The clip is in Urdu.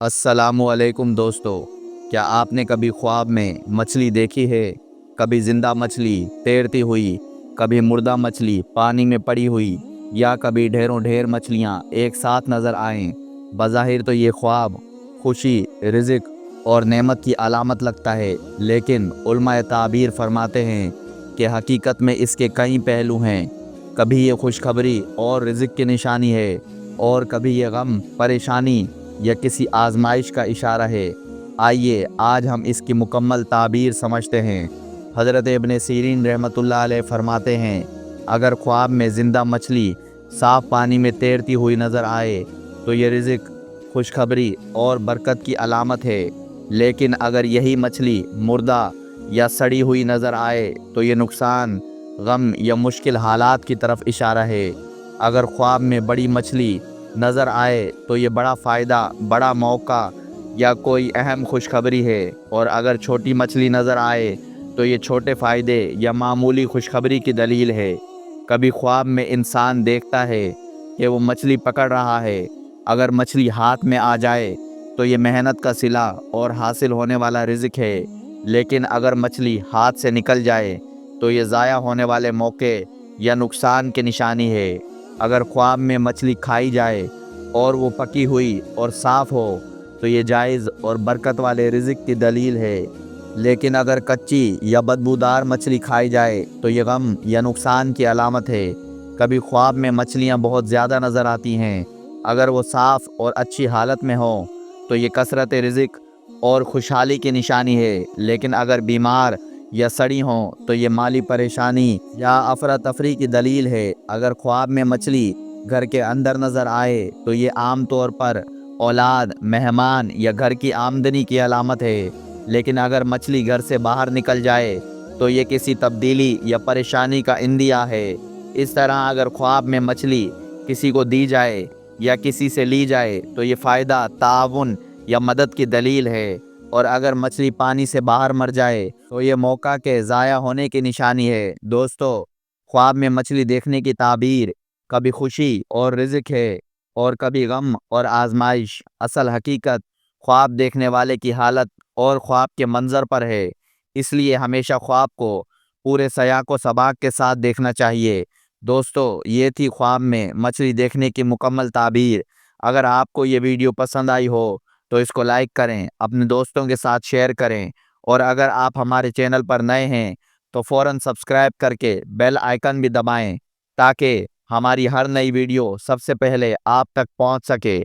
السلام علیکم دوستو، کیا آپ نے کبھی خواب میں مچھلی دیکھی ہے؟ کبھی زندہ مچھلی تیرتی ہوئی، کبھی مردہ مچھلی پانی میں پڑی ہوئی، یا کبھی ڈھیروں ڈھیر مچھلیاں ایک ساتھ نظر آئیں؟ بظاہر تو یہ خواب خوشی، رزق اور نعمت کی علامت لگتا ہے، لیکن علماء تعبیر فرماتے ہیں کہ حقیقت میں اس کے کئی پہلو ہیں۔ کبھی یہ خوشخبری اور رزق کی نشانی ہے، اور کبھی یہ غم، پریشانی یا کسی آزمائش کا اشارہ ہے۔ آئیے آج ہم اس کی مکمل تعبیر سمجھتے ہیں۔ حضرت ابن سیرین رحمۃ اللہ علیہ فرماتے ہیں، اگر خواب میں زندہ مچھلی صاف پانی میں تیرتی ہوئی نظر آئے تو یہ رزق، خوشخبری اور برکت کی علامت ہے، لیکن اگر یہی مچھلی مردہ یا سڑی ہوئی نظر آئے تو یہ نقصان، غم یا مشکل حالات کی طرف اشارہ ہے۔ اگر خواب میں بڑی مچھلی نظر آئے تو یہ بڑا فائدہ، بڑا موقع یا کوئی اہم خوشخبری ہے، اور اگر چھوٹی مچھلی نظر آئے تو یہ چھوٹے فائدے یا معمولی خوشخبری کی دلیل ہے۔ کبھی خواب میں انسان دیکھتا ہے کہ وہ مچھلی پکڑ رہا ہے۔ اگر مچھلی ہاتھ میں آ جائے تو یہ محنت کا صلہ اور حاصل ہونے والا رزق ہے، لیکن اگر مچھلی ہاتھ سے نکل جائے تو یہ ضائع ہونے والے موقع یا نقصان کی نشانی ہے۔ اگر خواب میں مچھلی کھائی جائے اور وہ پکی ہوئی اور صاف ہو تو یہ جائز اور برکت والے رزق کی دلیل ہے، لیکن اگر کچی یا بدبودار مچھلی کھائی جائے تو یہ غم یا نقصان کی علامت ہے۔ کبھی خواب میں مچھلیاں بہت زیادہ نظر آتی ہیں۔ اگر وہ صاف اور اچھی حالت میں ہوں تو یہ کثرت رزق اور خوشحالی کی نشانی ہے، لیکن اگر بیمار یا سڑی ہوں تو یہ مالی پریشانی یا افراتفری کی دلیل ہے۔ اگر خواب میں مچھلی گھر کے اندر نظر آئے تو یہ عام طور پر اولاد، مہمان یا گھر کی آمدنی کی علامت ہے، لیکن اگر مچھلی گھر سے باہر نکل جائے تو یہ کسی تبدیلی یا پریشانی کا اندیہ ہے۔ اس طرح اگر خواب میں مچھلی کسی کو دی جائے یا کسی سے لی جائے تو یہ فائدہ، تعاون یا مدد کی دلیل ہے، اور اگر مچھلی پانی سے باہر مر جائے تو یہ موقع کے ضائع ہونے کی نشانی ہے۔ دوستو، خواب میں مچھلی دیکھنے کی تعبیر کبھی خوشی اور رزق ہے، اور کبھی غم اور آزمائش۔ اصل حقیقت خواب دیکھنے والے کی حالت اور خواب کے منظر پر ہے، اس لیے ہمیشہ خواب کو پورے سیاق و سباق کے ساتھ دیکھنا چاہیے۔ دوستو، یہ تھی خواب میں مچھلی دیکھنے کی مکمل تعبیر۔ اگر آپ کو یہ ویڈیو پسند آئی ہو تو اس کو لائک کریں، اپنے دوستوں کے ساتھ شیئر کریں، اور اگر آپ ہمارے چینل پر نئے ہیں تو فوراً سبسکرائب کر کے بیل آئیکن بھی دبائیں تاکہ ہماری ہر نئی ویڈیو سب سے پہلے آپ تک پہنچ سکے۔